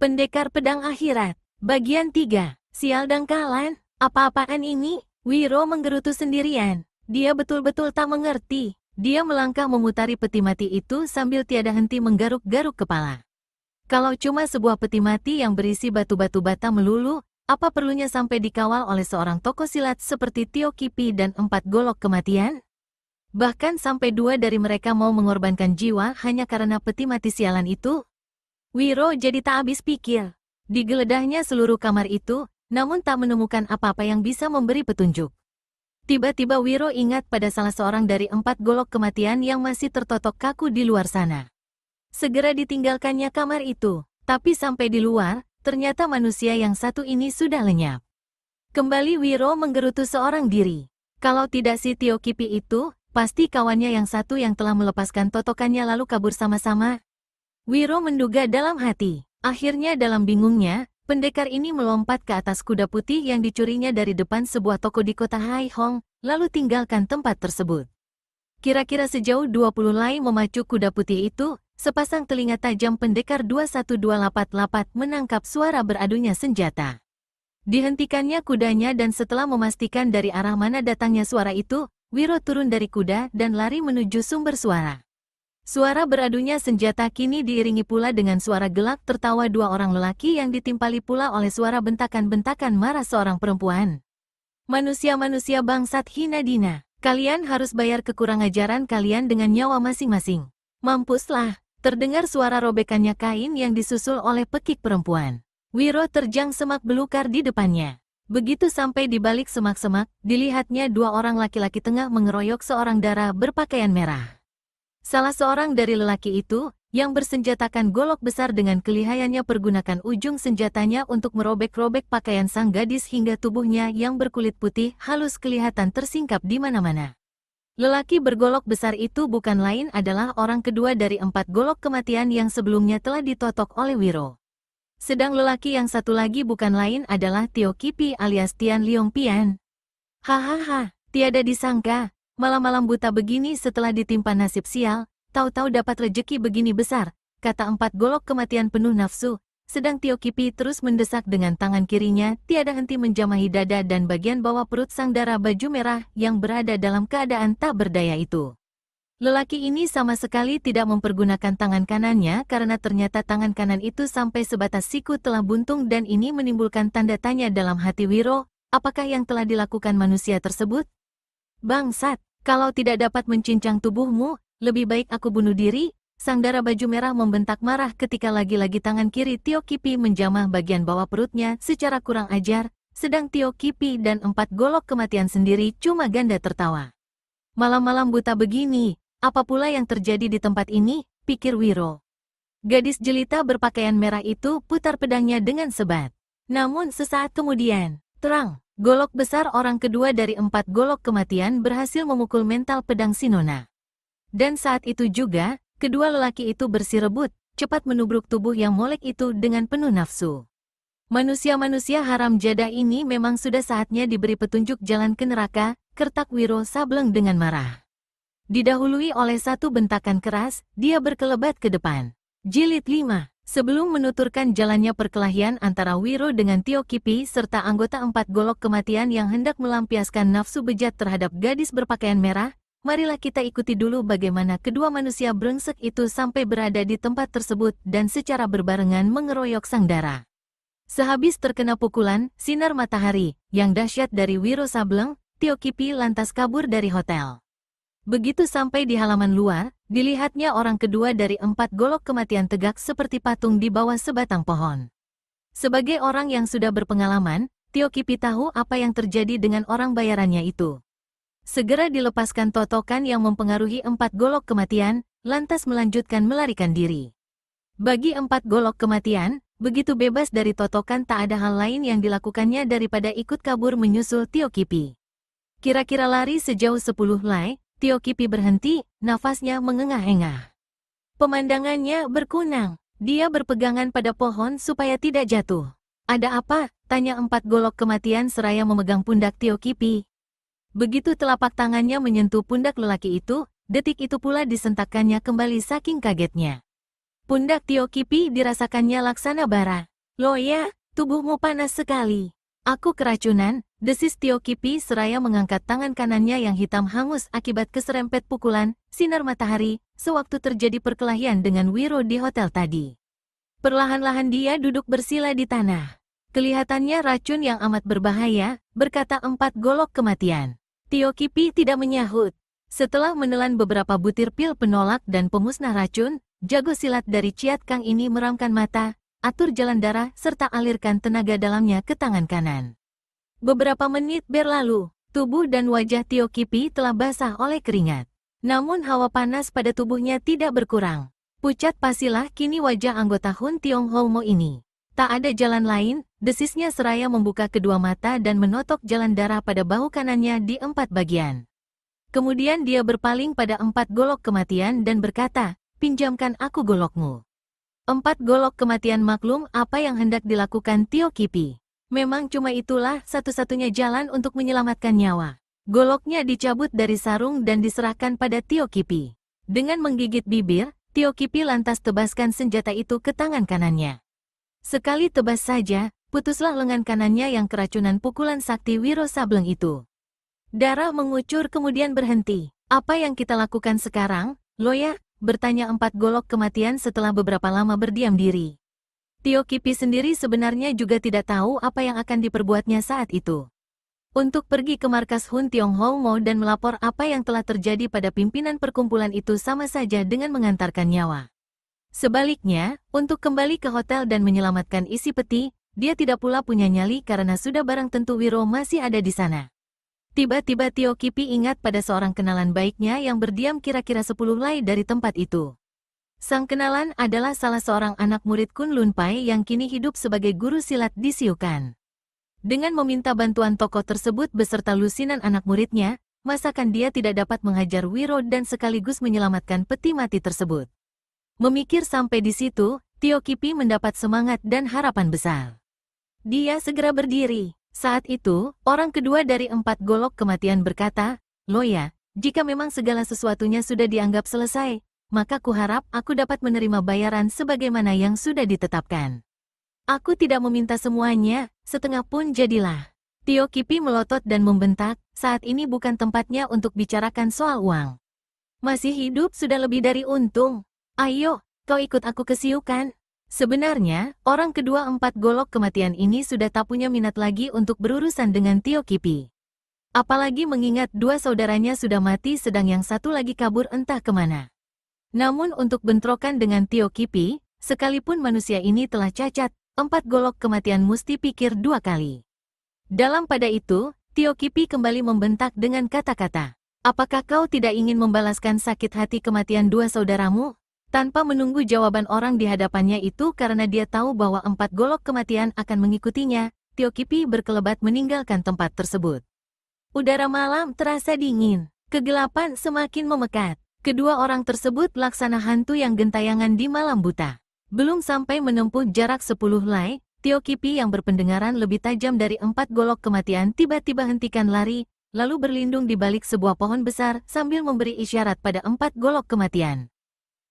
Pendekar Pedang Akhirat, bagian 3. Sial dangkalan, apa-apaan ini? Wiro menggerutu sendirian. Dia betul-betul tak mengerti. Dia melangkah memutari peti mati itu sambil tiada henti menggaruk-garuk kepala. Kalau cuma sebuah peti mati yang berisi batu-batu bata melulu, apa perlunya sampai dikawal oleh seorang tokoh silat seperti Tio Kipi dan 4 golok kematian? Bahkan sampai 2 dari mereka mau mengorbankan jiwa hanya karena peti mati sialan itu? Wiro jadi tak habis pikir. Digeledahnya seluruh kamar itu, namun tak menemukan apa-apa yang bisa memberi petunjuk. Tiba-tiba Wiro ingat pada salah seorang dari 4 golok kematian yang masih tertotok kaku di luar sana. Segera ditinggalkannya kamar itu, tapi sampai di luar, ternyata manusia yang satu ini sudah lenyap. Kembali Wiro menggerutu seorang diri. Kalau tidak si Tio Kipi itu, pasti kawannya yang satu yang telah melepaskan totokannya lalu kabur sama-sama. Wiro menduga dalam hati. Akhirnya dalam bingungnya, pendekar ini melompat ke atas kuda putih yang dicurinya dari depan sebuah toko di kota Haihong, lalu tinggalkan tempat tersebut. Kira-kira sejauh 20 lai memacu kuda putih itu, sepasang telinga tajam pendekar 21288 menangkap suara beradunya senjata. Dihentikannya kudanya dan setelah memastikan dari arah mana datangnya suara itu, Wiro turun dari kuda dan lari menuju sumber suara. Suara beradunya senjata kini diiringi pula dengan suara gelak tertawa 2 orang lelaki yang ditimpali pula oleh suara bentakan-bentakan marah seorang perempuan. Manusia-manusia bangsat hina dina, kalian harus bayar kekurang ajaran kalian dengan nyawa masing-masing. Mampuslah, terdengar suara robekannya kain yang disusul oleh pekik perempuan. Wiro terjang semak belukar di depannya. Begitu sampai di balik semak-semak, dilihatnya 2 orang laki-laki tengah mengeroyok seorang dara berpakaian merah. Salah seorang dari lelaki itu, yang bersenjatakan golok besar dengan kelihayannya pergunakan ujung senjatanya untuk merobek-robek pakaian sang gadis hingga tubuhnya yang berkulit putih halus kelihatan tersingkap di mana-mana. Lelaki bergolok besar itu bukan lain adalah orang kedua dari 4 golok kematian yang sebelumnya telah ditotok oleh Wiro. Sedang lelaki yang satu lagi bukan lain adalah Tio Kipi alias Tian Liong Pian. Hahaha, tiada disangka. Malam-malam buta begini setelah ditimpa nasib sial, tahu-tahu dapat rejeki begini besar, kata 4 golok kematian penuh nafsu, sedang Tio Kipi terus mendesak dengan tangan kirinya, tiada henti menjamahi dada dan bagian bawah perut sang dara baju merah yang berada dalam keadaan tak berdaya itu. Lelaki ini sama sekali tidak mempergunakan tangan kanannya karena ternyata tangan kanan itu sampai sebatas siku telah buntung dan ini menimbulkan tanda tanya dalam hati Wiro, apakah yang telah dilakukan manusia tersebut? Bangsat, kalau tidak dapat mencincang tubuhmu, lebih baik aku bunuh diri, sang dara baju merah membentak marah ketika lagi-lagi tangan kiri Tio Kipi menjamah bagian bawah perutnya secara kurang ajar, sedang Tio Kipi dan 4 golok kematian sendiri cuma ganda tertawa. Malam-malam buta begini, apa pula yang terjadi di tempat ini, pikir Wiro. Gadis jelita berpakaian merah itu putar pedangnya dengan sebat. Namun sesaat kemudian, terang. Golok besar orang kedua dari 4 golok kematian berhasil memukul mental pedang si nona. Dan saat itu juga, kedua lelaki itu bersirebut, cepat menubruk tubuh yang molek itu dengan penuh nafsu. Manusia-manusia haram jadah ini memang sudah saatnya diberi petunjuk jalan ke neraka, kertak Wiro sableng dengan marah. Didahului oleh satu bentakan keras, dia berkelebat ke depan. Jilid 5. Sebelum menuturkan jalannya perkelahian antara Wiro dengan Tio Kipi serta anggota 4 golok kematian yang hendak melampiaskan nafsu bejat terhadap gadis berpakaian merah, marilah kita ikuti dulu bagaimana kedua manusia brengsek itu sampai berada di tempat tersebut dan secara berbarengan mengeroyok sang dara. Sehabis terkena pukulan, sinar matahari, yang dahsyat dari Wiro sableng, Tio Kipi lantas kabur dari hotel. Begitu sampai di halaman luar, dilihatnya orang kedua dari 4 golok kematian tegak seperti patung di bawah sebatang pohon. Sebagai orang yang sudah berpengalaman, Tio Kipi tahu apa yang terjadi dengan orang bayarannya itu. Segera dilepaskan totokan yang mempengaruhi 4 golok kematian, lantas melanjutkan melarikan diri. Bagi 4 golok kematian, begitu bebas dari totokan tak ada hal lain yang dilakukannya daripada ikut kabur menyusul Tio Kipi. Kira-kira lari sejauh 10 lai, Tio Kipi berhenti, nafasnya mengengah-engah. Pemandangannya berkunang. Dia berpegangan pada pohon supaya tidak jatuh. Ada apa? Tanya 4 golok kematian seraya memegang pundak Tio Kipi. Begitu telapak tangannya menyentuh pundak lelaki itu, detik itu pula disentakkannya kembali saking kagetnya. Pundak Tio Kipi dirasakannya laksana bara. Loya, tubuhmu panas sekali. Aku keracunan, desis Tio Kipi seraya mengangkat tangan kanannya yang hitam hangus akibat keserempet pukulan sinar matahari sewaktu terjadi perkelahian dengan Wiro di hotel tadi. Perlahan-lahan dia duduk bersila di tanah. Kelihatannya racun yang amat berbahaya, berkata 4 golok kematian. Tio Kipi tidak menyahut. Setelah menelan beberapa butir pil penolak dan pemusnah racun, jago silat dari Ciat Kang ini meramkan mata, atur jalan darah serta alirkan tenaga dalamnya ke tangan kanan. Beberapa menit berlalu, tubuh dan wajah Tio Kipi telah basah oleh keringat. Namun hawa panas pada tubuhnya tidak berkurang. Pucat pasilah kini wajah anggota Hun Tiong Houmo ini. Tak ada jalan lain, desisnya seraya membuka kedua mata dan menotok jalan darah pada bahu kanannya di 4 bagian. Kemudian dia berpaling pada 4 golok kematian dan berkata, "Pinjamkan aku golokmu." 4 golok kematian maklum apa yang hendak dilakukan Tio Kipi. Memang cuma itulah satu-satunya jalan untuk menyelamatkan nyawa. Goloknya dicabut dari sarung dan diserahkan pada Tio Kipi. Dengan menggigit bibir, Tio Kipi lantas tebaskan senjata itu ke tangan kanannya. Sekali tebas saja, putuslah lengan kanannya yang keracunan pukulan sakti Wiro Sableng itu. Darah mengucur kemudian berhenti. Apa yang kita lakukan sekarang, Loya? Bertanya 4 golok kematian setelah beberapa lama berdiam diri. Tio Kipi sendiri sebenarnya juga tidak tahu apa yang akan diperbuatnya saat itu. Untuk pergi ke markas Hun Tiong Houmo dan melapor apa yang telah terjadi pada pimpinan perkumpulan itu sama saja dengan mengantarkan nyawa. Sebaliknya, untuk kembali ke hotel dan menyelamatkan isi peti, dia tidak pula punya nyali karena sudah barang tentu Wiro masih ada di sana. Tiba-tiba Tio Kipi ingat pada seorang kenalan baiknya yang berdiam kira-kira 10 lai dari tempat itu. Sang kenalan adalah salah seorang anak murid Kun Lun Pai yang kini hidup sebagai guru silat di Siukan. Dengan meminta bantuan tokoh tersebut beserta lusinan anak muridnya, masakan dia tidak dapat menghajar Wiro dan sekaligus menyelamatkan peti mati tersebut. Memikir sampai di situ, Tio Kipi mendapat semangat dan harapan besar. Dia segera berdiri. Saat itu, orang kedua dari 4 golok kematian berkata, "Loya, jika memang segala sesuatunya sudah dianggap selesai, maka kuharap aku dapat menerima bayaran sebagaimana yang sudah ditetapkan. Aku tidak meminta semuanya, setengah pun jadilah." Tio Kipi melotot dan membentak, saat ini bukan tempatnya untuk bicarakan soal uang. Masih hidup sudah lebih dari untung. Ayo, kau ikut aku ke Siukan. Sebenarnya, orang kedua 4 golok kematian ini sudah tak punya minat lagi untuk berurusan dengan Tio Kipi. Apalagi mengingat 2 saudaranya sudah mati sedang yang satu lagi kabur entah kemana. Namun untuk bentrokan dengan Tio Kipi, sekalipun manusia ini telah cacat, 4 golok kematian mesti pikir 2 kali. Dalam pada itu, Tio Kipi kembali membentak dengan kata-kata, "Apakah kau tidak ingin membalaskan sakit hati kematian 2 saudaramu?" Tanpa menunggu jawaban orang di hadapannya itu karena dia tahu bahwa 4 golok kematian akan mengikutinya, Tio Kipi berkelebat meninggalkan tempat tersebut. Udara malam terasa dingin. Kegelapan semakin memekat. Kedua orang tersebut laksana hantu yang gentayangan di malam buta. Belum sampai menempuh jarak 10 lai, Tio Kipi yang berpendengaran lebih tajam dari 4 golok kematian tiba-tiba hentikan lari, lalu berlindung di balik sebuah pohon besar sambil memberi isyarat pada 4 golok kematian.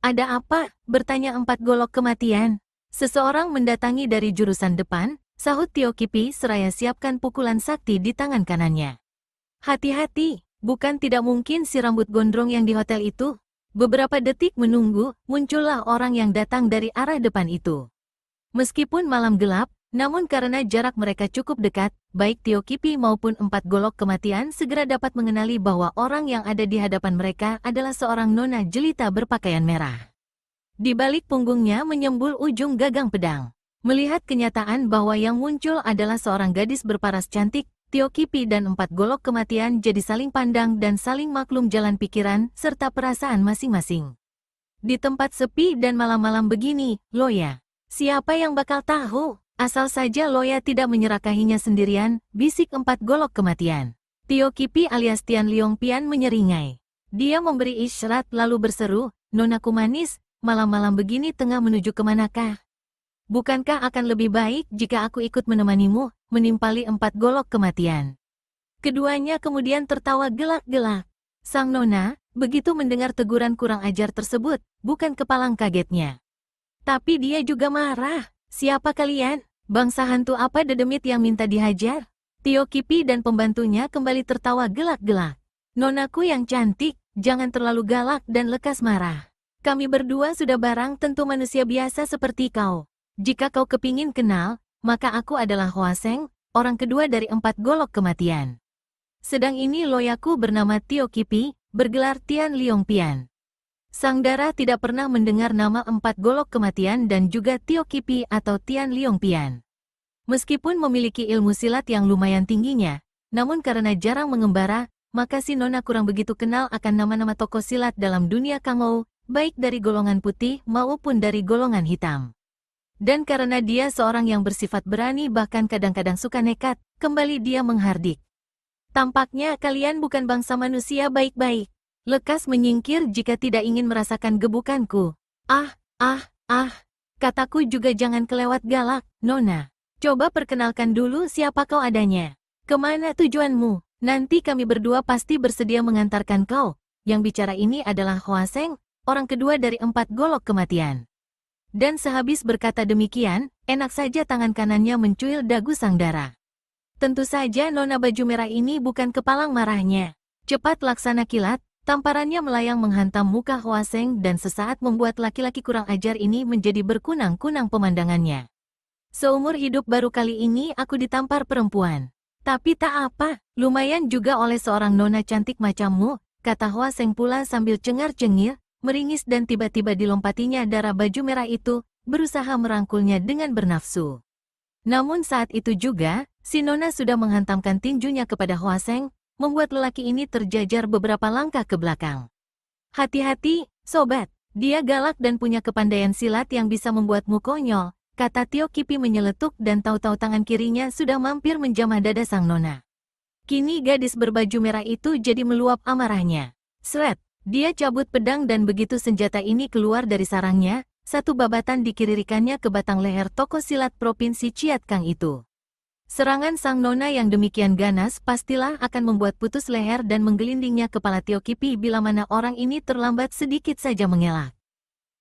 "Ada apa?" bertanya 4 golok kematian. "Seseorang mendatangi dari jurusan depan," sahut Tio Kipi seraya siapkan pukulan sakti di tangan kanannya. "Hati-hati, bukan tidak mungkin si rambut gondrong yang di hotel itu." Beberapa detik menunggu, muncullah orang yang datang dari arah depan itu. Meskipun malam gelap, namun karena jarak mereka cukup dekat, baik Tio Kipi maupun 4 golok kematian segera dapat mengenali bahwa orang yang ada di hadapan mereka adalah seorang nona jelita berpakaian merah. Di balik punggungnya menyembul ujung gagang pedang. Melihat kenyataan bahwa yang muncul adalah seorang gadis berparas cantik, Tio Kipi dan 4 golok kematian jadi saling pandang dan saling maklum jalan pikiran serta perasaan masing-masing. Di tempat sepi dan malam-malam begini, Loya, siapa yang bakal tahu? Asal saja Loya tidak menyerakahinya sendirian, bisik 4 golok kematian. Tio Kipi alias Tian Liong Pian menyeringai. Dia memberi isyarat lalu berseru, "Nonaku manis, malam-malam begini tengah menuju kemanakah? Bukankah akan lebih baik jika aku ikut menemanimu?" Menimpali 4 golok kematian. Keduanya kemudian tertawa gelak-gelak. Sang nona, begitu mendengar teguran kurang ajar tersebut, bukan kepalang kagetnya. Tapi dia juga marah. "Siapa kalian?" Bangsa hantu apa dedemit yang minta dihajar? Tio Kipi dan pembantunya kembali tertawa gelak-gelak. Nonaku yang cantik, jangan terlalu galak dan lekas marah. Kami berdua sudah barang tentu manusia biasa seperti kau. Jika kau kepingin kenal, maka aku adalah Hwaseng, orang kedua dari 4 golok kematian. Sedang ini loyaku bernama Tio Kipi, bergelar Tian Liong Pian. Sang Dara tidak pernah mendengar nama 4 golok kematian dan juga Tio Kipi atau Tian Liong Pian. Meskipun memiliki ilmu silat yang lumayan tingginya, namun karena jarang mengembara, maka si Nona kurang begitu kenal akan nama-nama tokoh silat dalam dunia Kangou, baik dari golongan putih maupun dari golongan hitam. Dan karena dia seorang yang bersifat berani bahkan kadang-kadang suka nekat, kembali dia menghardik. Tampaknya kalian bukan bangsa manusia baik-baik. Lekas menyingkir jika tidak ingin merasakan gebukanku. Kataku juga jangan kelewat galak, Nona. Coba perkenalkan dulu siapa kau adanya. Kemana tujuanmu? Nanti kami berdua pasti bersedia mengantarkan kau. Yang bicara ini adalah Hwaseng, orang kedua dari 4 golok kematian. Dan sehabis berkata demikian, enak saja tangan kanannya mencuil dagu Sang Dara. Tentu saja Nona baju merah ini bukan kepalang marahnya. Cepat laksana kilat, tamparannya melayang menghantam muka Hwaseng dan sesaat membuat laki-laki kurang ajar ini menjadi berkunang-kunang pemandangannya. Seumur hidup baru kali ini aku ditampar perempuan. Tapi tak apa, lumayan juga oleh seorang nona cantik macammu, kata Hwaseng pula sambil cengar-cengir, meringis dan tiba-tiba dilompatinya Dara baju merah itu, berusaha merangkulnya dengan bernafsu. Namun saat itu juga, si nona sudah menghantamkan tinjunya kepada Hwaseng, membuat lelaki ini terjajar beberapa langkah ke belakang. Hati-hati, sobat, dia galak dan punya kepandaian silat yang bisa membuatmu konyol, kata Tio Kipi menyeletuk dan tahu-tahu tangan kirinya sudah mampir menjamah dada sang nona. Kini gadis berbaju merah itu jadi meluap amarahnya. Sret, dia cabut pedang dan begitu senjata ini keluar dari sarangnya, satu babatan dikiririkannya ke batang leher tokoh silat provinsi Chiat Kang itu. Serangan sang nona yang demikian ganas pastilah akan membuat putus leher dan menggelindingnya kepala Tio Kipi bila mana orang ini terlambat sedikit saja mengelak.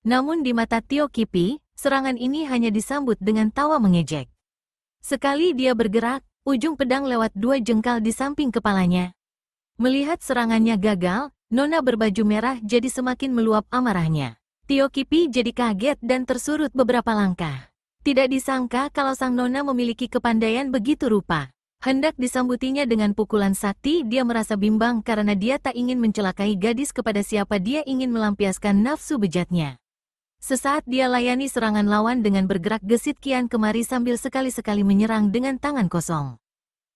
Namun di mata Tio Kipi, serangan ini hanya disambut dengan tawa mengejek. Sekali dia bergerak, ujung pedang lewat 2 jengkal di samping kepalanya. Melihat serangannya gagal, nona berbaju merah jadi semakin meluap amarahnya. Tio Kipi jadi kaget dan tersurut beberapa langkah. Tidak disangka kalau sang nona memiliki kepandaian begitu rupa. Hendak disambutinya dengan pukulan sakti, dia merasa bimbang karena dia tak ingin mencelakai gadis kepada siapa dia ingin melampiaskan nafsu bejatnya. Sesaat dia layani serangan lawan dengan bergerak gesit kian kemari sambil sekali-sekali menyerang dengan tangan kosong.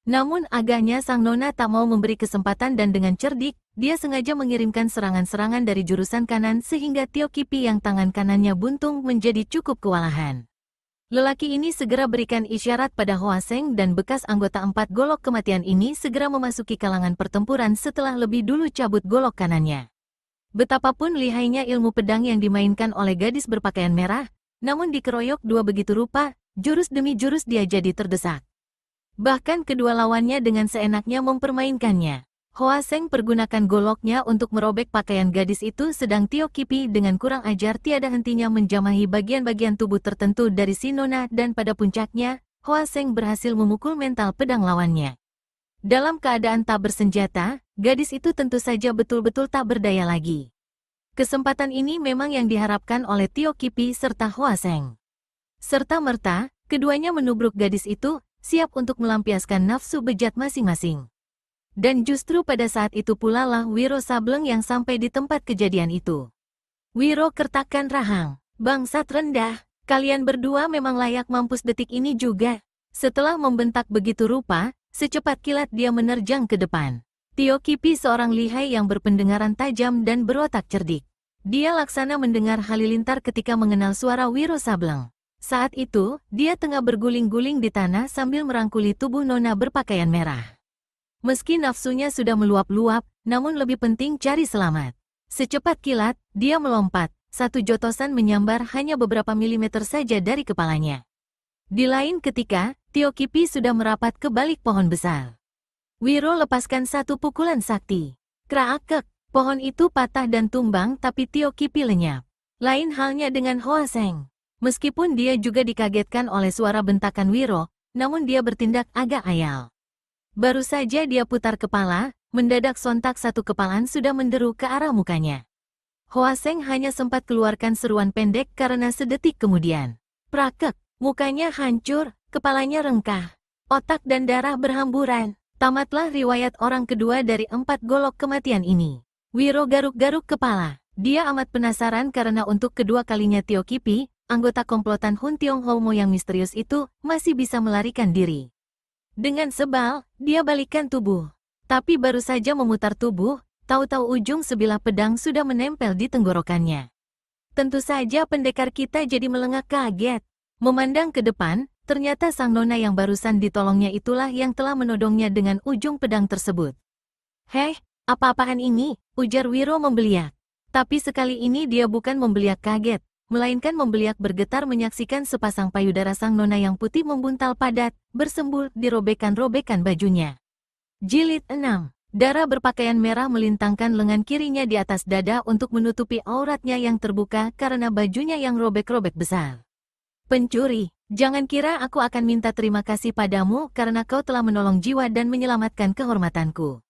Namun agaknya sang nona tak mau memberi kesempatan dan dengan cerdik, dia sengaja mengirimkan serangan-serangan dari jurusan kanan sehingga Tio Kipi yang tangan kanannya buntung menjadi cukup kewalahan. Lelaki ini segera berikan isyarat pada Hwaseng dan bekas anggota 4 golok kematian ini segera memasuki kalangan pertempuran setelah lebih dulu cabut golok kanannya. Betapapun lihainya ilmu pedang yang dimainkan oleh gadis berpakaian merah, namun dikeroyok 2 begitu rupa, jurus demi jurus dia jadi terdesak. Bahkan kedua lawannya dengan seenaknya mempermainkannya. Hwaseng pergunakan goloknya untuk merobek pakaian gadis itu sedang Tio Kipi dengan kurang ajar tiada hentinya menjamahi bagian-bagian tubuh tertentu dari si nona dan pada puncaknya, Hwaseng berhasil memukul mental pedang lawannya. Dalam keadaan tak bersenjata, gadis itu tentu saja betul-betul tak berdaya lagi. Kesempatan ini memang yang diharapkan oleh Tio Kipi serta Hwaseng. Serta-merta, keduanya menubruk gadis itu, siap untuk melampiaskan nafsu bejat masing-masing. Dan justru pada saat itu pula lah Wiro Sableng yang sampai di tempat kejadian itu. Wiro kertakan rahang, bangsat rendah, kalian berdua memang layak mampus detik ini juga. Setelah membentak begitu rupa, secepat kilat dia menerjang ke depan. Tio Kipi seorang lihai yang berpendengaran tajam dan berotak cerdik. Dia laksana mendengar halilintar ketika mengenal suara Wiro Sableng. Saat itu, dia tengah berguling-guling di tanah sambil merangkuli tubuh nona berpakaian merah. Meski nafsunya sudah meluap-luap, namun lebih penting cari selamat. Secepat kilat, dia melompat, satu jotosan menyambar hanya beberapa milimeter saja dari kepalanya. Di lain ketika, Tio Kipi sudah merapat ke balik pohon besar. Wiro lepaskan satu pukulan sakti. Kraakek, pohon itu patah dan tumbang tapi Tio Kipi lenyap. Lain halnya dengan Hwaseng. Meskipun dia juga dikagetkan oleh suara bentakan Wiro, namun dia bertindak agak ayal. Baru saja dia putar kepala, mendadak sontak satu kepalan sudah menderu ke arah mukanya. Hwaseng hanya sempat keluarkan seruan pendek karena sedetik kemudian. Prakek, mukanya hancur, kepalanya rengkah. Otak dan darah berhamburan. Tamatlah riwayat orang kedua dari 4 golok kematian ini. Wiro garuk-garuk kepala. Dia amat penasaran karena untuk kedua kalinya Tio Kipi, anggota komplotan Hun Tionghomo yang misterius itu, masih bisa melarikan diri. Dengan sebal, dia balikkan tubuh. Tapi baru saja memutar tubuh, tahu-tahu ujung sebilah pedang sudah menempel di tenggorokannya. Tentu saja pendekar kita jadi melengak kaget. Memandang ke depan, ternyata sang nona yang barusan ditolongnya itulah yang telah menodongnya dengan ujung pedang tersebut. "Heh, apa-apaan ini?" ujar Wiro membeliak. Tapi sekali ini dia bukan membeliak kaget, melainkan membeliak bergetar menyaksikan sepasang payudara sang nona yang putih membuntal padat, bersembul di robekan-robekan bajunya. Jilid 6. Darah berpakaian merah melintangkan lengan kirinya di atas dada untuk menutupi auratnya yang terbuka karena bajunya yang robek-robek besar. "Pencuri, jangan kira aku akan minta terima kasih padamu karena kau telah menolong jiwa dan menyelamatkan kehormatanku.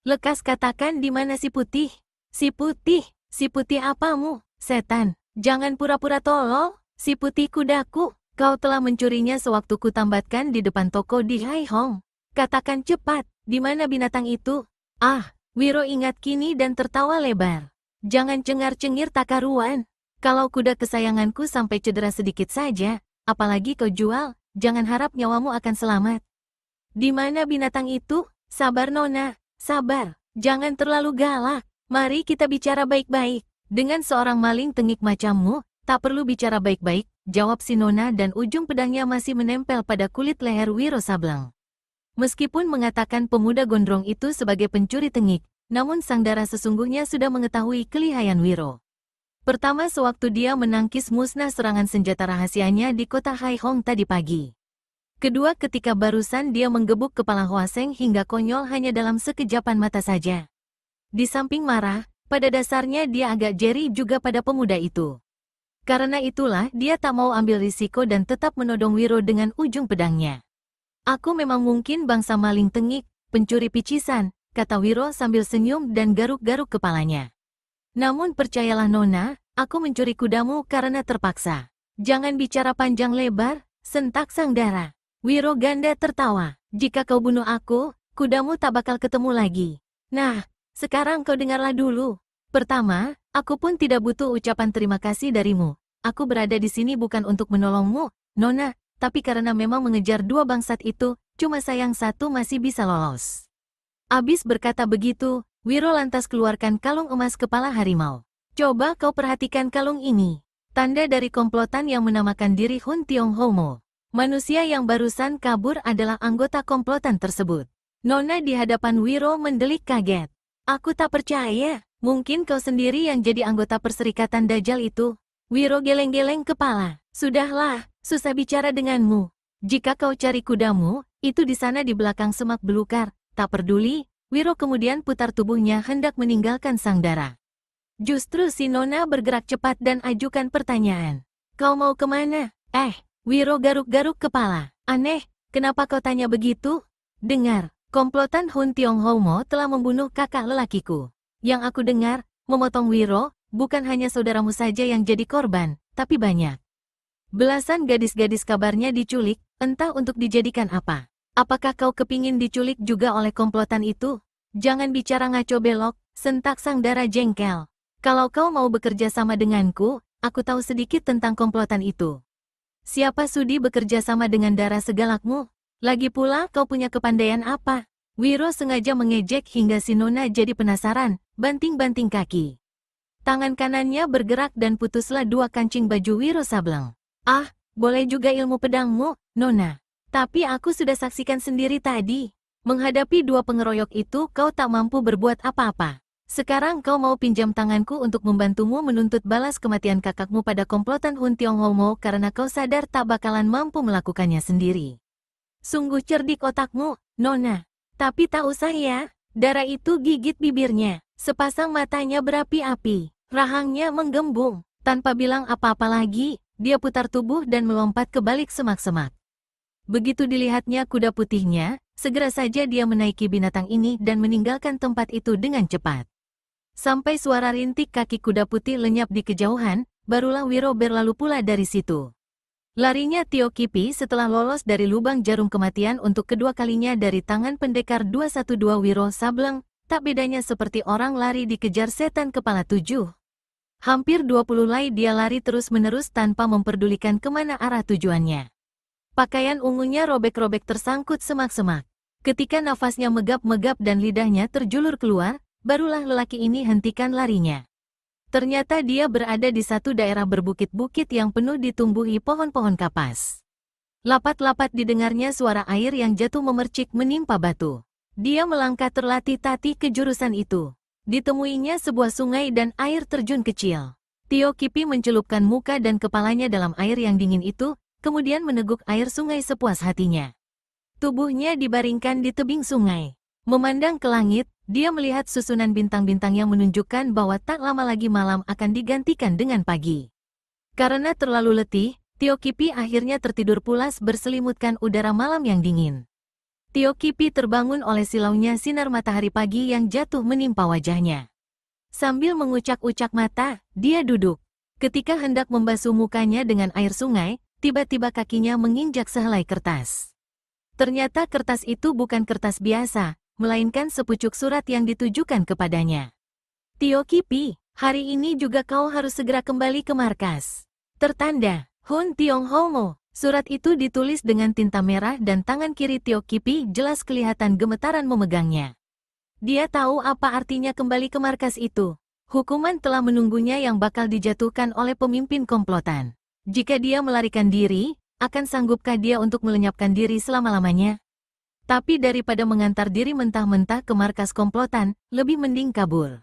Lekas katakan di mana si putih?" "Si putih? Si putih apamu, setan? Jangan pura-pura tolol. Si putih kudaku, kau telah mencurinya sewaktu kutambatkan di depan toko di Haihong. Katakan cepat, di mana binatang itu?" "Ah," Wiro ingat kini dan tertawa lebar. "Jangan cengar-cengir tak karuan. Kalau kuda kesayanganku sampai cedera sedikit saja, apalagi kau jual, jangan harap nyawamu akan selamat." "Di mana binatang itu? Sabar nona, sabar. Jangan terlalu galak. Mari kita bicara baik-baik. Dengan seorang maling tengik macammu, tak perlu bicara baik-baik," jawab si nona dan ujung pedangnya masih menempel pada kulit leher Wiro Sableng. Meskipun mengatakan pemuda gondrong itu sebagai pencuri tengik, namun sang dara sesungguhnya sudah mengetahui kelihayan Wiro. Pertama sewaktu dia menangkis musnah serangan senjata rahasianya di kota Haihong tadi pagi. Kedua ketika barusan dia menggebuk kepala Hwaseng hingga konyol hanya dalam sekejapan mata saja. Di samping marah, pada dasarnya dia agak jeri juga pada pemuda itu. Karena itulah dia tak mau ambil risiko dan tetap menodong Wiro dengan ujung pedangnya. "Aku memang mungkin bangsa maling tengik, pencuri picisan," kata Wiro sambil senyum dan garuk-garuk kepalanya. "Namun percayalah nona, aku mencuri kudamu karena terpaksa." "Jangan bicara panjang lebar," sentak sang dara. Wiro ganda tertawa. "Jika kau bunuh aku, kudamu tak bakal ketemu lagi. Nah, sekarang kau dengarlah dulu. Pertama, aku pun tidak butuh ucapan terima kasih darimu. Aku berada di sini bukan untuk menolongmu, nona, tapi karena memang mengejar dua bangsat itu, cuma sayang satu masih bisa lolos." Abis berkata begitu, Wiro lantas keluarkan kalung emas kepala harimau. "Coba kau perhatikan kalung ini. Tanda dari komplotan yang menamakan diri Hun Tionghomo. Manusia yang barusan kabur adalah anggota komplotan tersebut." Nona di hadapan Wiro mendelik kaget. "Aku tak percaya, mungkin kau sendiri yang jadi anggota perserikatan Dajjal itu." Wiro geleng-geleng kepala. "Sudahlah, susah bicara denganmu. Jika kau cari kudamu, itu di sana di belakang semak belukar." Tak peduli, Wiro kemudian putar tubuhnya hendak meninggalkan sang dara. Justru si nona bergerak cepat dan ajukan pertanyaan. "Kau mau kemana?" Wiro garuk-garuk kepala. "Aneh, kenapa kau tanya begitu? Dengar. Komplotan Hun Tionghomo telah membunuh kakak lelakiku. Yang aku dengar," memotong Wiro, "bukan hanya saudaramu saja yang jadi korban, tapi banyak. Belasan gadis-gadis kabarnya diculik, entah untuk dijadikan apa. Apakah kau kepingin diculik juga oleh komplotan itu?" "Jangan bicara ngaco belok," sentak sang dara jengkel. "Kalau kau mau bekerja sama denganku, aku tahu sedikit tentang komplotan itu." "Siapa sudi bekerja sama dengan dara segalakmu? Lagi pula kau punya kepandaian apa?" Wiro sengaja mengejek hingga si nona jadi penasaran, banting-banting kaki. Tangan kanannya bergerak dan putuslah dua kancing baju Wiro Sableng. "Ah, boleh juga ilmu pedangmu, nona. Tapi aku sudah saksikan sendiri tadi. Menghadapi dua pengeroyok itu kau tak mampu berbuat apa-apa. Sekarang kau mau pinjam tanganku untuk membantumu menuntut balas kematian kakakmu pada komplotan Hun Tionghomo karena kau sadar tak bakalan mampu melakukannya sendiri. Sungguh cerdik otakmu, nona. Tapi tak usah ya." Dara itu gigit bibirnya. Sepasang matanya berapi-api. Rahangnya menggembung. Tanpa bilang apa-apa lagi, dia putar tubuh dan melompat ke balik semak-semak. Begitu dilihatnya kuda putihnya, segera saja dia menaiki binatang ini dan meninggalkan tempat itu dengan cepat. Sampai suara rintik kaki kuda putih lenyap di kejauhan, barulah Wiro berlalu pula dari situ. Larinya Tio Kipi setelah lolos dari lubang jarum kematian untuk kedua kalinya dari tangan pendekar 212 Wiro Sableng, tak bedanya seperti orang lari dikejar setan kepala 7. Hampir 20 lay dia lari terus-menerus tanpa memperdulikan kemana arah tujuannya. Pakaian ungunya robek-robek tersangkut semak-semak. Ketika nafasnya megap-megap dan lidahnya terjulur keluar, barulah lelaki ini hentikan larinya. Ternyata dia berada di satu daerah berbukit-bukit yang penuh ditumbuhi pohon-pohon kapas. Lapat-lapat didengarnya suara air yang jatuh memercik menimpa batu. Dia melangkah terlatih-tatih ke jurusan itu. Ditemuinya sebuah sungai dan air terjun kecil. Tio Kipi mencelupkan muka dan kepalanya dalam air yang dingin itu, kemudian meneguk air sungai sepuas hatinya. Tubuhnya dibaringkan di tebing sungai. Memandang ke langit, dia melihat susunan bintang-bintang yang menunjukkan bahwa tak lama lagi malam akan digantikan dengan pagi. Karena terlalu letih, Tio Kipi akhirnya tertidur pulas berselimutkan udara malam yang dingin. Tio Kipi terbangun oleh silaunya sinar matahari pagi yang jatuh menimpa wajahnya. Sambil mengucak-ucak mata, dia duduk. Ketika hendak membasuh mukanya dengan air sungai, tiba-tiba kakinya menginjak sehelai kertas. Ternyata kertas itu bukan kertas biasa, melainkan sepucuk surat yang ditujukan kepadanya. Tio Kipi, hari ini juga kau harus segera kembali ke markas. Tertanda, Hun Tiong Homo. Surat itu ditulis dengan tinta merah dan tangan kiri Tio Kipi jelas kelihatan gemetaran memegangnya. Dia tahu apa artinya kembali ke markas itu. Hukuman telah menunggunya yang bakal dijatuhkan oleh pemimpin komplotan. Jika dia melarikan diri, akan sanggupkah dia untuk melenyapkan diri selama-lamanya? Tapi daripada mengantar diri mentah-mentah ke markas komplotan, lebih mending kabur.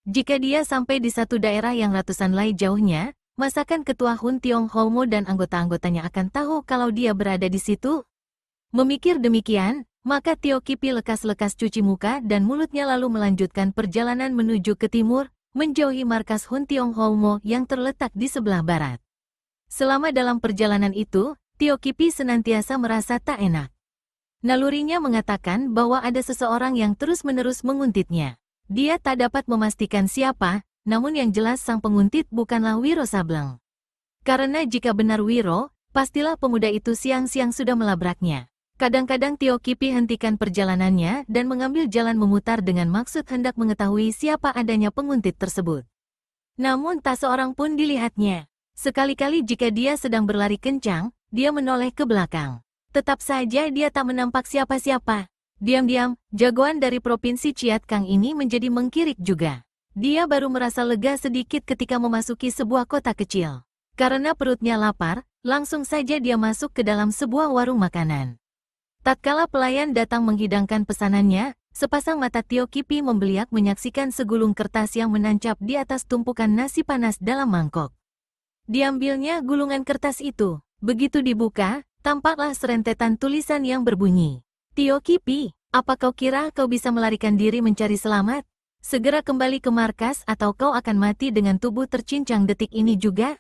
Jika dia sampai di satu daerah yang ratusan lay jauhnya, masakan ketua Hun Tiong Homo dan anggota-anggotanya akan tahu kalau dia berada di situ? Memikir demikian, maka Tio Kipi lekas-lekas cuci muka dan mulutnya lalu melanjutkan perjalanan menuju ke timur, menjauhi markas Hun Tiong Homo yang terletak di sebelah barat. Selama dalam perjalanan itu, Tio Kipi senantiasa merasa tak enak. Nalurinya mengatakan bahwa ada seseorang yang terus-menerus menguntitnya. Dia tak dapat memastikan siapa, namun yang jelas sang penguntit bukanlah Wiro Sableng. Karena jika benar Wiro, pastilah pemuda itu siang-siang sudah melabraknya. Kadang-kadang Tio Kipi hentikan perjalanannya dan mengambil jalan memutar dengan maksud hendak mengetahui siapa adanya penguntit tersebut. Namun tak seorang pun dilihatnya. Sekali-kali jika dia sedang berlari kencang, dia menoleh ke belakang. Tetap saja dia tak menampak siapa-siapa. Diam-diam, jagoan dari Provinsi Chiat Kang ini menjadi mengkirik juga. Dia baru merasa lega sedikit ketika memasuki sebuah kota kecil. Karena perutnya lapar, langsung saja dia masuk ke dalam sebuah warung makanan. Tatkala pelayan datang menghidangkan pesanannya, sepasang mata Tio Kipi membeliak menyaksikan segulung kertas yang menancap di atas tumpukan nasi panas dalam mangkok. Diambilnya gulungan kertas itu. Begitu dibuka, tampaklah serentetan tulisan yang berbunyi, "Tio Kipi, apa kau kira kau bisa melarikan diri mencari selamat? Segera kembali ke markas atau kau akan mati dengan tubuh tercincang detik ini juga."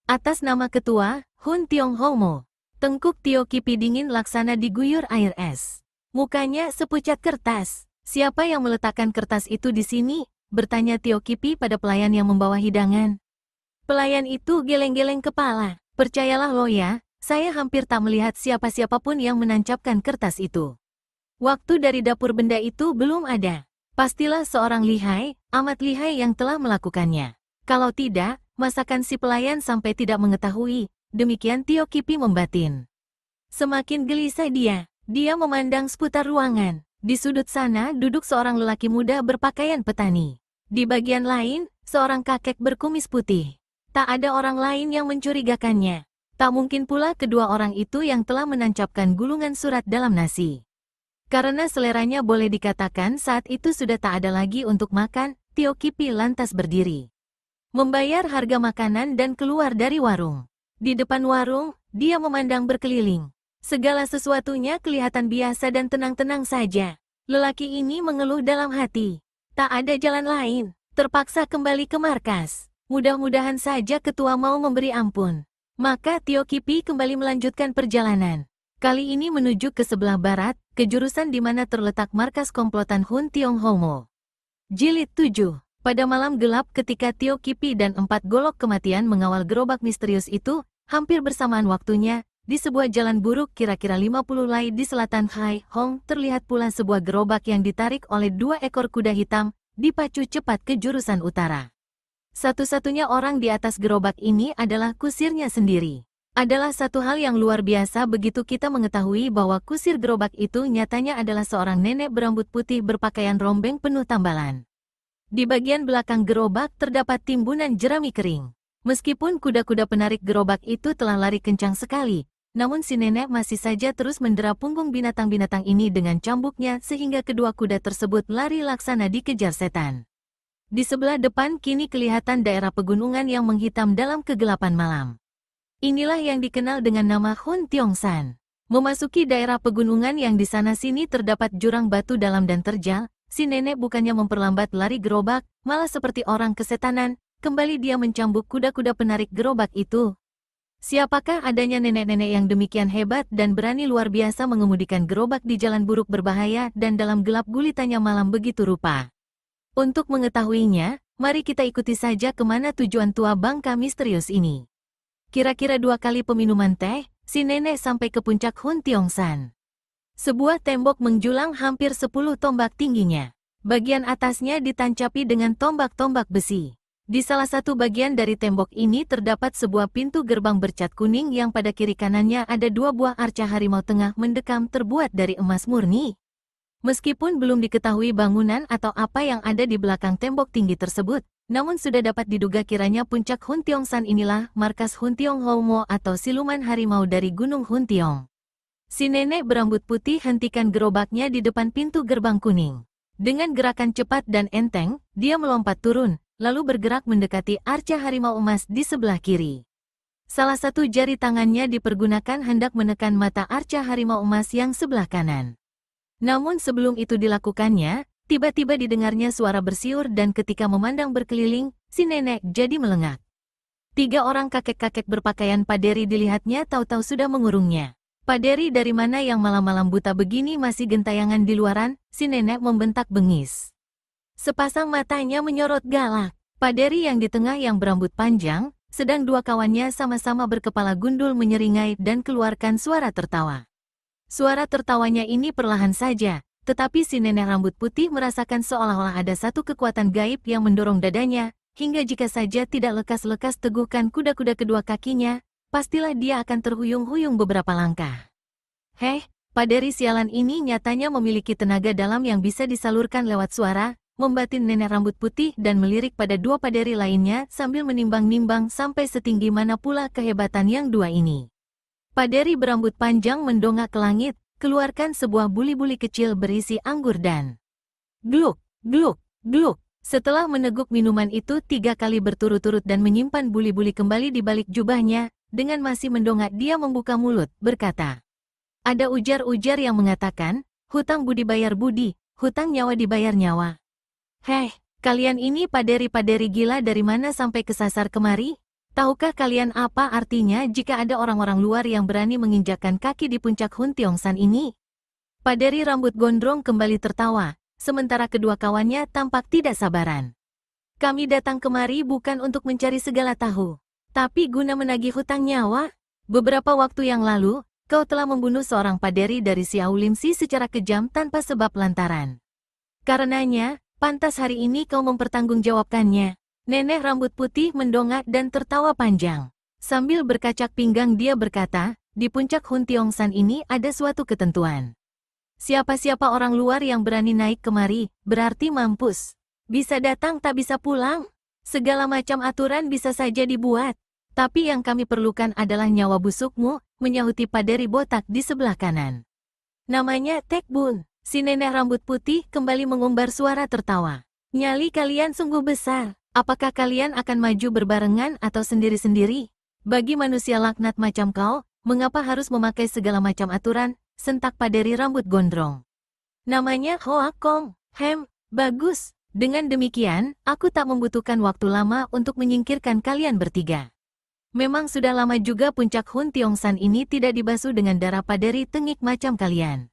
Atas nama ketua, Hun Tiong Homo. Tengkuk Tio Kipi dingin laksana diguyur air es. Mukanya sepucat kertas. "Siapa yang meletakkan kertas itu di sini?" bertanya Tio Kipi pada pelayan yang membawa hidangan. Pelayan itu geleng-geleng kepala. "Percayalah lo ya, saya hampir tak melihat siapa-siapa pun yang menancapkan kertas itu. Waktu dari dapur benda itu belum ada. Pastilah seorang lihai, amat lihai yang telah melakukannya. Kalau tidak, masakan si pelayan sampai tidak mengetahui." Demikian Tio Kipi membatin. Semakin gelisah dia memandang seputar ruangan. Di sudut sana duduk seorang lelaki muda berpakaian petani. Di bagian lain, seorang kakek berkumis putih. Tak ada orang lain yang mencurigakannya. Tak mungkin pula kedua orang itu yang telah menancapkan gulungan surat dalam nasi. Karena seleranya boleh dikatakan saat itu sudah tak ada lagi untuk makan, Tio Kipi lantas berdiri. Membayar harga makanan dan keluar dari warung. Di depan warung, dia memandang berkeliling. Segala sesuatunya kelihatan biasa dan tenang-tenang saja. Lelaki ini mengeluh dalam hati. Tak ada jalan lain, terpaksa kembali ke markas. Mudah-mudahan saja ketua mau memberi ampun. Maka Tio Kipi kembali melanjutkan perjalanan. Kali ini menuju ke sebelah barat, ke jurusan di mana terletak markas komplotan Hun Tionghomo. Jilid 7. Pada malam gelap ketika Tio Kipi dan 4 golok kematian mengawal gerobak misterius itu, hampir bersamaan waktunya, di sebuah jalan buruk kira-kira 50 lai di selatan Hai Hong, terlihat pula sebuah gerobak yang ditarik oleh 2 ekor kuda hitam, dipacu cepat ke jurusan utara. Satu-satunya orang di atas gerobak ini adalah kusirnya sendiri. Adalah satu hal yang luar biasa begitu kita mengetahui bahwa kusir gerobak itu nyatanya adalah seorang nenek berambut putih berpakaian rombeng penuh tambalan. Di bagian belakang gerobak terdapat timbunan jerami kering. Meskipun kuda-kuda penarik gerobak itu telah lari kencang sekali, namun si nenek masih saja terus mendera punggung binatang-binatang ini dengan cambuknya sehingga kedua kuda tersebut lari laksana dikejar setan. Di sebelah depan kini kelihatan daerah pegunungan yang menghitam dalam kegelapan malam. Inilah yang dikenal dengan nama Hun Tiongsan. Memasuki daerah pegunungan yang di sana-sini terdapat jurang batu dalam dan terjal, si nenek bukannya memperlambat lari gerobak, malah seperti orang kesetanan, kembali dia mencambuk kuda-kuda penarik gerobak itu. Siapakah adanya nenek-nenek yang demikian hebat dan berani luar biasa mengemudikan gerobak di jalan buruk berbahaya dan dalam gelap gulitannya malam begitu rupa? Untuk mengetahuinya, mari kita ikuti saja kemana tujuan tua bangka misterius ini. Kira-kira 2 kali peminuman teh, si nenek sampai ke puncak Hun Tiongsan. Sebuah tembok menjulang hampir 10 tombak tingginya. Bagian atasnya ditancapi dengan tombak-tombak besi. Di salah satu bagian dari tembok ini terdapat sebuah pintu gerbang bercat kuning yang pada kiri kanannya ada 2 buah arca harimau tengah mendekam terbuat dari emas murni. Meskipun belum diketahui bangunan atau apa yang ada di belakang tembok tinggi tersebut, namun sudah dapat diduga kiranya puncak Hun Tiongsan inilah markas Hun Tionghomo atau siluman harimau dari Gunung Hun Tiong. Si nenek berambut putih hentikan gerobaknya di depan pintu gerbang kuning. Dengan gerakan cepat dan enteng, dia melompat turun, lalu bergerak mendekati arca harimau emas di sebelah kiri. Salah satu jari tangannya dipergunakan hendak menekan mata arca harimau emas yang sebelah kanan. Namun sebelum itu dilakukannya, tiba-tiba didengarnya suara bersiul dan ketika memandang berkeliling, si nenek jadi melengak. 3 orang kakek-kakek berpakaian paderi dilihatnya tahu-tahu sudah mengurungnya. Paderi dari mana yang malam-malam buta begini masih gentayangan di luaran, si nenek membentak bengis. Sepasang matanya menyorot galak. Paderi yang di tengah yang berambut panjang, sedang 2 kawannya sama-sama berkepala gundul menyeringai dan keluarkan suara tertawa. Suara tertawanya ini perlahan saja, tetapi si nenek rambut putih merasakan seolah-olah ada satu kekuatan gaib yang mendorong dadanya, hingga jika saja tidak lekas-lekas teguhkan kuda-kuda kedua kakinya, pastilah dia akan terhuyung-huyung beberapa langkah. Heh, paderi sialan ini nyatanya memiliki tenaga dalam yang bisa disalurkan lewat suara, membatin nenek rambut putih dan melirik pada 2 paderi lainnya sambil menimbang-nimbang sampai setinggi mana pula kehebatan yang 2 ini. Paderi berambut panjang mendongak ke langit, keluarkan sebuah buli-buli kecil berisi anggur dan gluk, gluk, gluk. Setelah meneguk minuman itu 3 kali berturut-turut dan menyimpan buli-buli kembali di balik jubahnya, dengan masih mendongak dia membuka mulut, berkata. Ada ujar-ujar yang mengatakan, hutang budi bayar budi, hutang nyawa dibayar nyawa. Heh, kalian ini paderi-paderi gila dari mana sampai kesasar kemari? Tahukah kalian apa artinya jika ada orang-orang luar yang berani menginjakkan kaki di puncak Hun Tiongsan ini? Paderi rambut gondrong kembali tertawa, sementara kedua kawannya tampak tidak sabaran. Kami datang kemari bukan untuk mencari segala tahu, tapi guna menagih hutang nyawa. Beberapa waktu yang lalu, kau telah membunuh seorang paderi dari Xiao Limsi secara kejam tanpa sebab lantaran. Karenanya, pantas hari ini kau mempertanggungjawabkannya. Nenek rambut putih mendongak dan tertawa panjang. Sambil berkacak pinggang dia berkata, di puncak Hun Tiongsan ini ada suatu ketentuan. Siapa-siapa orang luar yang berani naik kemari, berarti mampus. Bisa datang tak bisa pulang. Segala macam aturan bisa saja dibuat. Tapi yang kami perlukan adalah nyawa busukmu, menyahuti paderi botak di sebelah kanan. Namanya Tek Bun. Si nenek rambut putih kembali mengumbar suara tertawa. Nyali kalian sungguh besar. Apakah kalian akan maju berbarengan atau sendiri-sendiri? Bagi manusia laknat macam kau, mengapa harus memakai segala macam aturan? Sentak paderi rambut gondrong. Namanya Hoa Kong. Bagus. Dengan demikian, aku tak membutuhkan waktu lama untuk menyingkirkan kalian bertiga. Memang sudah lama juga puncak Hun Tiongsan ini tidak dibasuh dengan darah paderi tengik macam kalian.